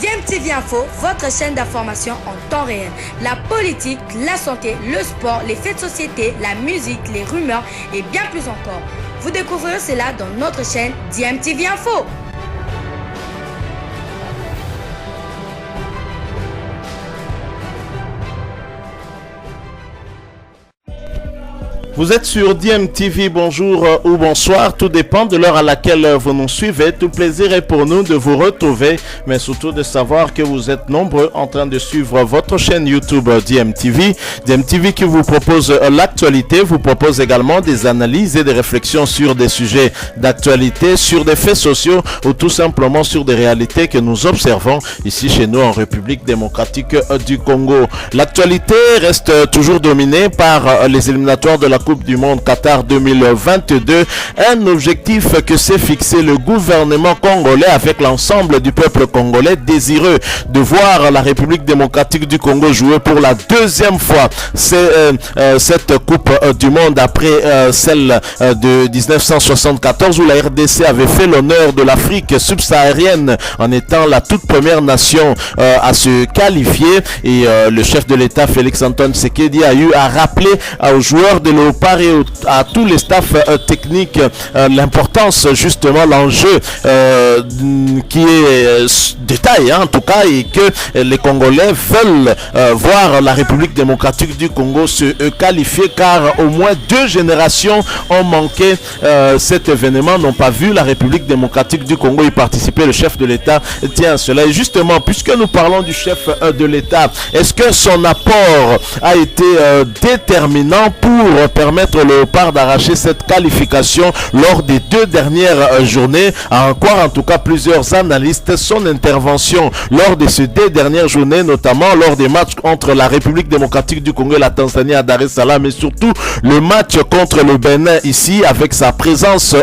DMTV Info, votre chaîne d'information en temps réel. La politique, la santé, le sport, les faits de société, la musique, les rumeurs et bien plus encore. Vous découvrirez cela dans notre chaîne DMTV Info. Vous êtes sur DMTV, bonjour ou bonsoir, tout dépend de l'heure à laquelle vous nous suivez. Tout plaisir est pour nous de vous retrouver, mais surtout de savoir que vous êtes nombreux en train de suivre votre chaîne YouTube DMTV. DMTV qui vous propose l'actualité, vous propose également des analyses et des réflexions sur des sujets d'actualité, sur des faits sociaux ou tout simplement sur des réalités que nous observons ici chez nous en République démocratique du Congo. L'actualité reste toujours dominée par les éliminatoires de la Coupe du Monde Qatar 2022, un objectif que s'est fixé le gouvernement congolais avec l'ensemble du peuple congolais désireux de voir la République démocratique du Congo jouer pour la deuxième fois cette Coupe du Monde après celle de 1974 où la RDC avait fait l'honneur de l'Afrique subsaharienne en étant la toute première nation à se qualifier, et le chef de l'État Félix Antoine Tshisekedi a eu à rappeler aux joueurs de Léopard et à tous les staffs techniques l'importance, justement l'enjeu qui est détaillé en tout cas, et que les Congolais veulent voir la République démocratique du Congo se qualifier, car au moins 2 générations ont manqué cet événement, n'ont pas vu la République démocratique du Congo y participer. Le chef de l'État tient à cela. Et justement, puisque nous parlons du chef de l'État, est-ce que son apport a été déterminant pour permettre au Léopard d'arracher cette qualification lors des 2 dernières journées? À en croire en tout cas plusieurs analystes, son intervention lors de ces 2 dernières journées, notamment lors des matchs contre la République démocratique du Congo et la Tanzanie à Dar es Salaam, et surtout le match contre le Bénin ici, avec sa présence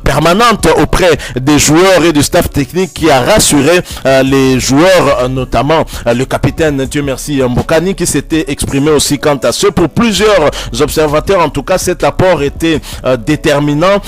permanente auprès des joueurs et du staff technique, qui a rassuré les joueurs, notamment le capitaine, Dieu merci, Mbokani, qui s'était exprimé aussi quant à ce. Pour plusieurs observateurs, en tout cas, cet apport était déterminant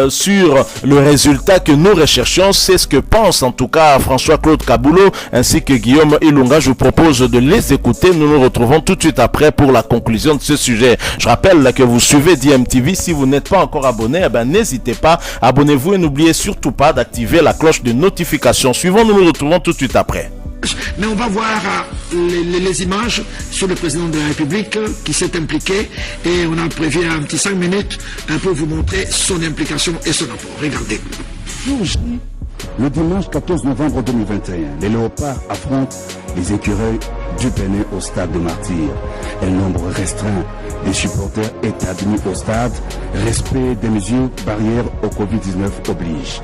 sur le résultat que nous recherchions. C'est ce que pense en tout cas François-Claude Kaboulou ainsi que Guillaume Ilunga. Je vous propose de les écouter. Nous nous retrouvons tout de suite après pour la conclusion de ce sujet. Je rappelle que vous suivez DMTV. Si vous n'êtes pas encore abonné, n'hésitez pas, abonnez-vous et n'oubliez surtout pas d'activer la cloche de notification. Suivons, nous nous retrouvons tout de suite après. Mais on va voir les images sur le président de la République qui s'est impliqué, et on a prévu un petit 5 minutes pour vous montrer son implication et son apport. Regardez. Le dimanche 14 novembre 2021, les Léopards affrontent les écureuils du Bénin au stade de Martyrs. Un nombre restreint des supporters est admis au stade. Respect des mesures barrières au Covid-19 oblige.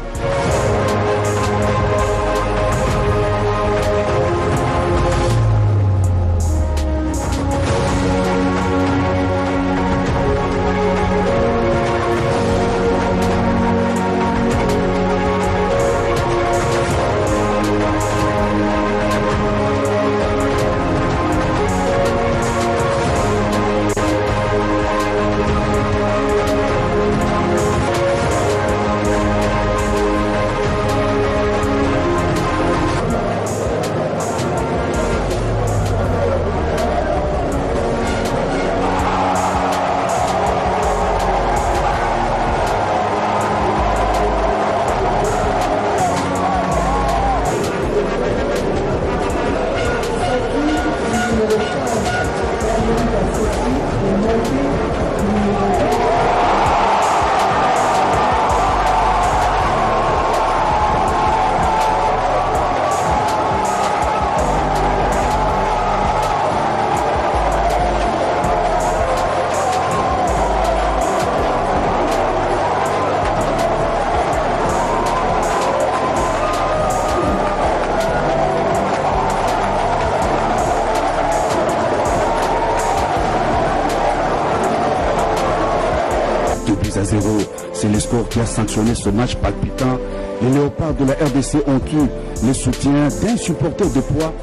C'est le score qui a sanctionné ce match palpitant. Les Léopards de la RDC ont eu le soutien d'un supporter de poids,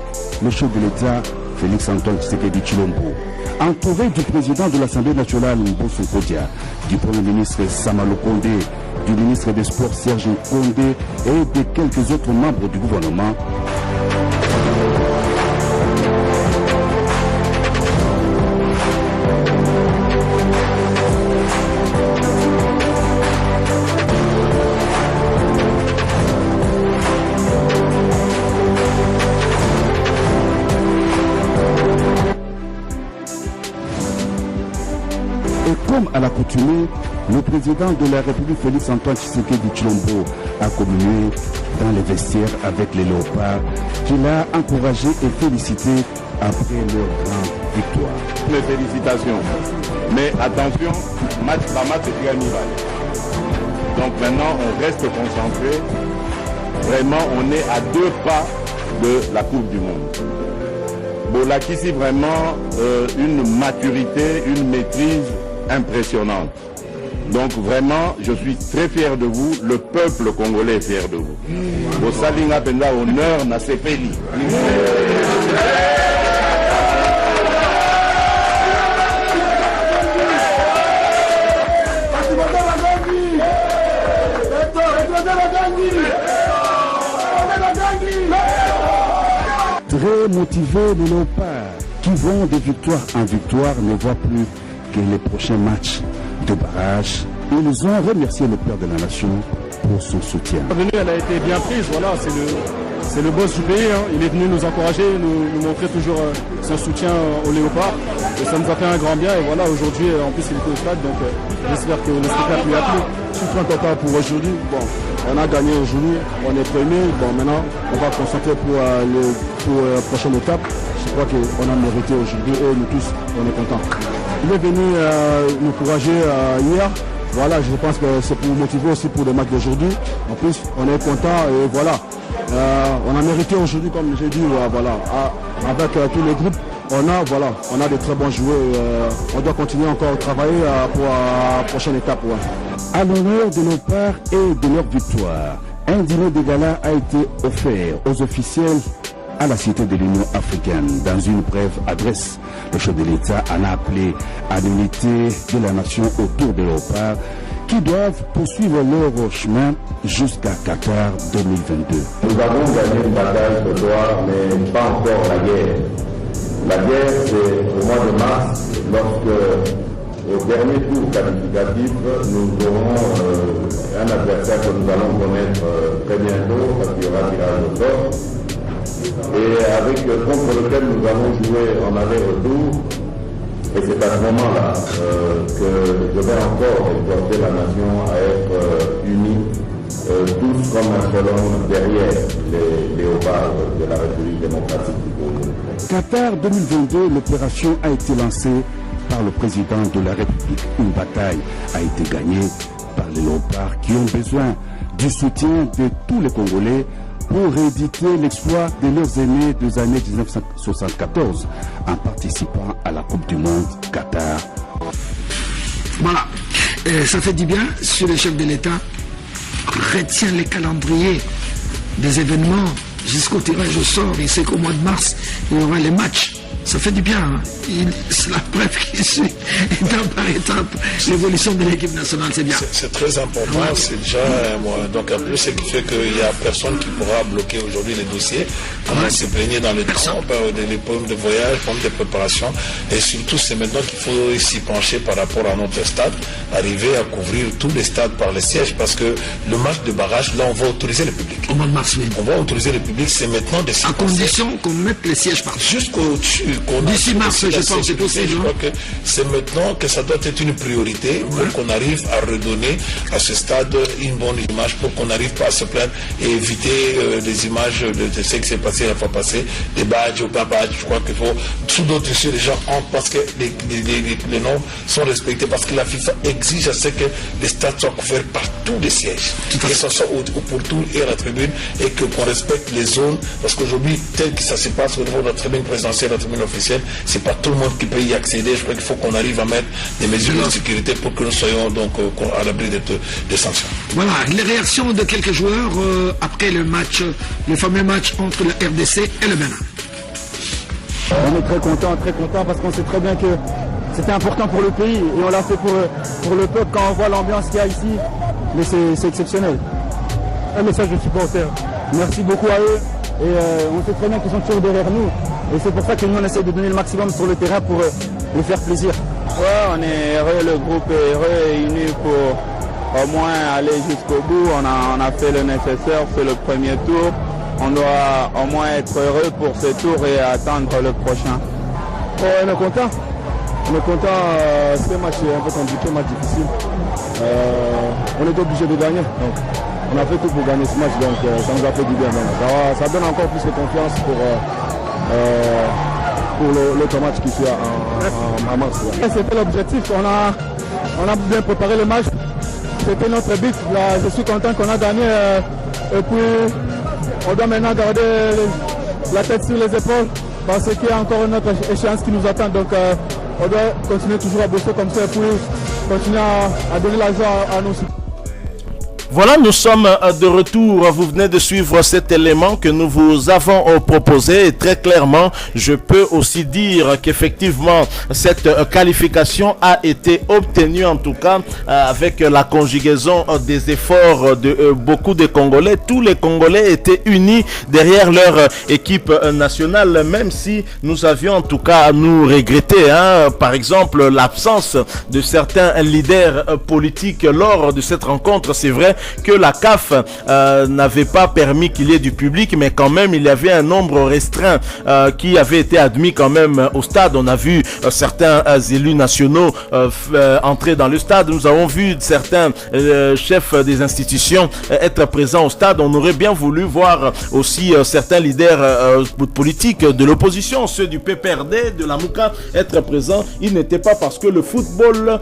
le chef de l'État, Félix Antoine Tshisekedi Tshilombo. Entouré du président de l'Assemblée nationale, Mbosso Kodia, du Premier ministre Samalo Kondé, du ministre des Sports Serge Kondé et de quelques autres membres du gouvernement, Comme à l'accoutumée, le président de la République Félix Antoine Tshisekedi Tshilombo a communié dans les vestiaires avec les Léopards, qu'il a encouragé et félicité après leur grande victoire. Mes félicitations. Mais attention, match par match, c'est animal. Donc maintenant, on reste concentré. Vraiment, on est à 2 pas de la Coupe du Monde. Bolakisi, vraiment une maturité, une maîtrise impressionnante. Donc vraiment, je suis très fier de vous. Le peuple congolais est fier de vous. Au Salinga Penda, honneur n'a pas fini. Très motivés, les Léopards, qui vont de victoire en victoire, ne voient plus que les prochains matchs de barrage. Ils ont remercié le père de la nation pour son soutien. La venue, elle a été bien prise, voilà, c'est le boss du pays, hein. Il est venu nous encourager, nous montrer toujours son soutien aux Léopards. Et ça nous a fait un grand bien, et voilà, aujourd'hui, en plus il était au stade, donc j'espère que le spectacle lui a plu. Je suis très content pour aujourd'hui. Bon, on a gagné aujourd'hui, on est premier, bon maintenant on va concentrer pour la prochaine étape. Je crois qu'on a mérité aujourd'hui et nous tous, on est contents. Il est venu nous encourager hier. Voilà, je pense que c'est pour nous motiver aussi pour le match d'aujourd'hui. En plus, on est content et voilà. On a mérité aujourd'hui, comme j'ai dit, voilà, avec tous les groupes. On a de très bons joueurs. On doit continuer encore à travailler pour la prochaine étape. Ouais. À l'honneur de nos parts et de leur victoire, un dîner de gala a été offert aux officiels à la Cité de l'Union africaine. Dans une brève adresse, le chef de l'État en a appelé à l'unité de la nation autour des Léopards qui doivent poursuivre leur chemin jusqu'à Qatar 2022. Nous avons gagné une bataille ce soir, mais pas encore la guerre. La guerre, c'est au mois de mars, lorsque, au dernier tour qualificatif, nous aurons un adversaire que nous allons connaître très bientôt, parce qu'il y aura tirage au sort, et contre lequel nous allons jouer en aller-retour. Et c'est à ce moment-là que je vais encore exhorter la nation à être unie, tous comme un seul homme derrière les léopards de la République démocratique du Congo. Qatar 2022, l'opération a été lancée par le président de la République. Une bataille a été gagnée par les léopards qui ont besoin du soutien de tous les Congolais pour rééditer l'exploit de leurs aînés des années 1974 en participant à la Coupe du Monde Qatar. Voilà, ça fait du bien si le chef de l'État retient les calendriers des événements jusqu'au tirage au sort. Il sait qu'au mois de mars, il y aura les matchs. Ça fait du bien. Hein. C'est la preuve qui suit étape par étape l'évolution de l'équipe nationale. C'est bien. C'est très important. Ouais. C'est déjà donc en plus, ce qui fait qu'il n'y a personne qui pourra bloquer aujourd'hui les dossiers. On va se baigner dans le temps, des problèmes de voyage, problèmes de préparation. Et surtout, c'est maintenant qu'il faut s'y pencher par rapport à notre stade, arriver à couvrir tous les stades par les sièges, parce que le match de barrage, là, on va autoriser le public. Au mois de mars, oui. On va autoriser le public, c'est maintenant de à condition qu'on mette les sièges partout. Jusqu'au-dessus. D'ici mars, je pense, c'est possible. Je crois que c'est maintenant que ça doit être une priorité pour qu'on arrive à redonner à ce stade une bonne image, pour qu'on n'arrive pas à se plaindre et éviter des images de ce qui s'est passé la fois passée, des badges ou pas badges. Je crois qu'il faut, sous d'autres issues, les gens entrent parce que les normes sont respectés, parce que la FIFA exige à ce que les stades soient couverts par tous les sièges, que ce soit pour tout et à la tribune, et qu'on respecte les zones, parce qu'aujourd'hui, tel que ça se passe au niveau de la tribune présidentielle, la tribune officielle, c'est pas tout le monde qui peut y accéder. Je crois qu'il faut qu'on arrive à mettre des mesures de sécurité pour que nous soyons donc à l'abri des sanctions. Voilà, les réactions de quelques joueurs après le match, le fameux match entre la RDC et le Bénin. On est très content parce qu'on sait très bien que c'était important pour le pays et on l'a fait pour le peuple. Quand on voit l'ambiance qu'il y a ici, mais c'est exceptionnel. Un message de supporters. Merci beaucoup à eux. Et on sait très bien qu'ils sont toujours derrière nous. Et c'est pour ça que nous on essaie de donner le maximum sur le terrain pour les faire plaisir. Ouais, on est heureux, le groupe est heureux et uni pour au moins aller jusqu'au bout. On a fait le nécessaire, c'est le premier tour. On doit au moins être heureux pour ce tour et attendre le prochain. On est content. On est content. Ce match est un peu compliqué, un match difficile. On est obligé de gagner. Donc, on a fait tout pour gagner ce match, donc ça nous a fait du bien. Ça donne encore plus de confiance pour l'autre match qui suit en mars. C'était l'objectif. On a bien préparé le match. C'était notre but. Là, je suis content qu'on a gagné. Et puis, on doit maintenant garder la tête sur les épaules parce qu'il y a encore une autre échéance qui nous attend. Donc, on doit continuer toujours à bosser comme ça et puis continuer à donner la joie à nos supporters. Voilà, nous sommes de retour. Vous venez de suivre cet élément que nous vous avons proposé. Et très clairement, je peux aussi dire qu'effectivement, cette qualification a été obtenue, en tout cas, avec la conjugaison des efforts de beaucoup de Congolais. Tous les Congolais étaient unis derrière leur équipe nationale, même si nous avions en tout cas à nous regretter, par exemple, l'absence de certains leaders politiques lors de cette rencontre. C'est vrai que la CAF n'avait pas permis qu'il y ait du public, mais quand même il y avait un nombre restreint qui avait été admis quand même au stade. On a vu certains élus nationaux entrer dans le stade. Nous avons vu certains chefs des institutions être présents au stade. On aurait bien voulu voir aussi certains leaders politiques de l'opposition, ceux du PPRD, de la Mouka, être présents. Ils n'étaient pas, parce que le football,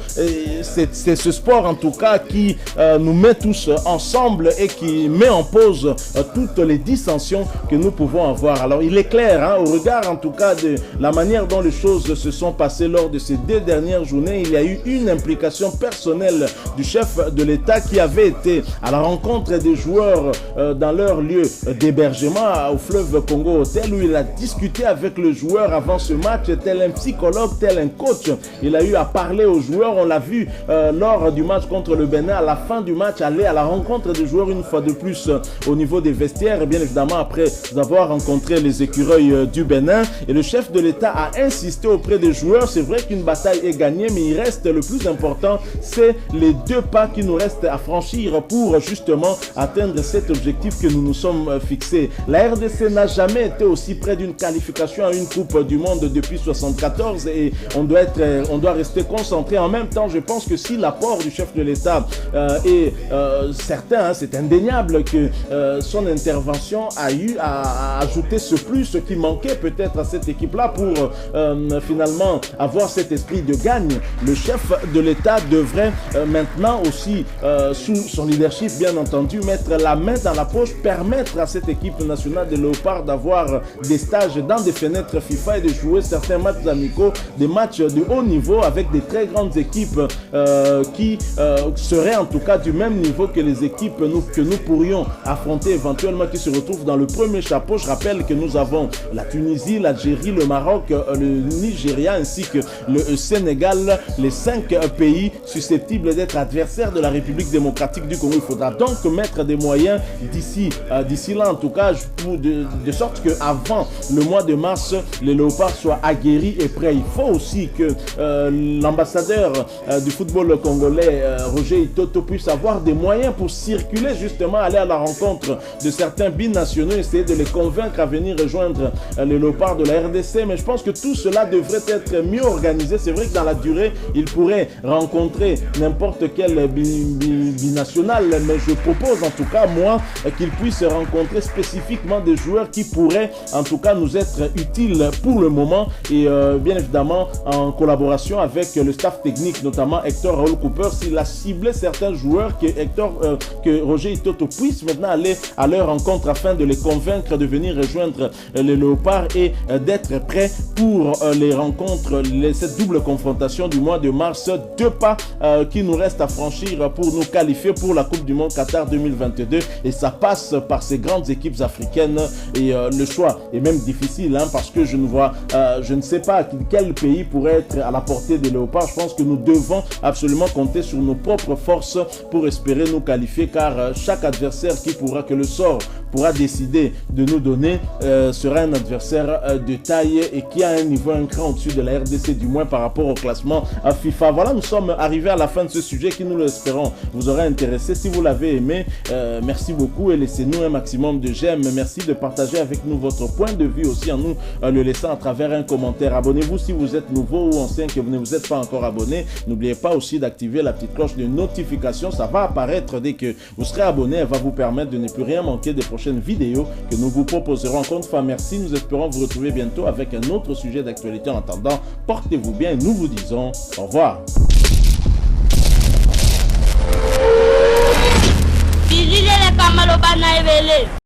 c'est ce sport en tout cas qui nous met tous ensemble et qui met en pause toutes les dissensions que nous pouvons avoir. Alors il est clair, au regard en tout cas de la manière dont les choses se sont passées lors de ces 2 dernières journées, il y a eu une implication personnelle du chef de l'État qui avait été à la rencontre des joueurs dans leur lieu d'hébergement au fleuve Congo Hôtel, où il a discuté avec le joueur avant ce match, tel un psychologue, tel un coach. Il a eu à parler aux joueurs. On l'a vu lors du match contre le Bénin, à la fin du match, aller à la rencontre des joueurs une fois de plus au niveau des vestiaires, et bien évidemment après avoir rencontré les écureuils du Bénin. Et le chef de l'État a insisté auprès des joueurs. C'est vrai qu'une bataille est gagnée, mais il reste le plus important, c'est les 2 pas qui nous restent à franchir pour justement atteindre cet objectif que nous nous sommes fixés. La RDC n'a jamais été aussi près d'une qualification à une Coupe du Monde depuis 1974 et on doit rester concentré. En même temps, je pense que si l'apport du chef de l'État est certain, c'est indéniable que son intervention a eu à ajouter ce plus, ce qui manquait peut-être à cette équipe-là pour finalement avoir cet esprit de gagne. Le chef de l'État devrait maintenant aussi, sous son leadership bien entendu, mettre la main dans la poche, permettre à cette équipe nationale de Léopard d'avoir des stages dans des fenêtres FIFA et de jouer certains matchs amicaux, des matchs de haut niveau avec des très grandes équipes qui seraient en tout cas du même niveau que les équipes que nous pourrions affronter éventuellement, qui se retrouvent dans le premier chapeau. Je rappelle que nous avons la Tunisie, l'Algérie, le Maroc, le Nigeria ainsi que le Sénégal, les 5 pays susceptibles d'être adversaires de la République démocratique du Congo. Il faudra donc mettre des moyens d'ici là en tout cas, de sorte qu'avant le mois de mars, les Léopards soient aguerris et prêts. Il faut aussi que l'ambassadeur du football congolais, Roger Itoto, puisse avoir des moyens pour circuler, justement aller à la rencontre de certains binationaux, essayer de les convaincre à venir rejoindre les Léopards de la RDC. Mais je pense que tout cela devrait être mieux organisé. C'est vrai que dans la durée, il pourrait rencontrer n'importe quel binational, mais je propose en tout cas, moi, qu'il puisse rencontrer spécifiquement des joueurs qui pourraient en tout cas nous être utiles pour le moment, et bien évidemment en collaboration avec le staff technique, notamment Hector Raoul Cooper. S'il a ciblé certains joueurs, que Roger Itoto puisse maintenant aller à leur rencontre afin de les convaincre de venir rejoindre les Léopards et d'être prêts pour les rencontres, cette double confrontation du mois de mars. 2 pas qui nous restent à franchir pour nous qualifier pour la Coupe du Monde Qatar 2022, et ça passe par ces grandes équipes africaines. Et le choix est même difficile, parce que je ne sais pas quel pays pourrait être à la portée des Léopards. Je pense que nous devons absolument compter sur nos propres forces pour espérer nous qualifier, car chaque adversaire que le sort pourra décider de nous donner sera un adversaire de taille et qui a un niveau un cran au-dessus de la RDC, du moins par rapport au classement à FIFA. Voilà, nous sommes arrivés à la fin de ce sujet qui, nous l'espérons, vous aura intéressé. Si vous l'avez aimé, merci beaucoup et laissez-nous un maximum de j'aime. Merci de partager avec nous votre point de vue aussi en nous le laissant à travers un commentaire. Abonnez-vous si vous êtes nouveau ou ancien, que vous ne vous êtes pas encore abonné. N'oubliez pas aussi d'activer la petite cloche de notification. Ça va apparaître dès que vous serez abonné. Elle va vous permettre de ne plus rien manquer des prochaines vidéos que nous vous proposerons. Encore une fois, merci. Nous espérons vous retrouver bientôt avec un autre sujet d'actualité. En attendant, portez-vous bien et nous vous disons au revoir. Bilile le pamalo bana evele.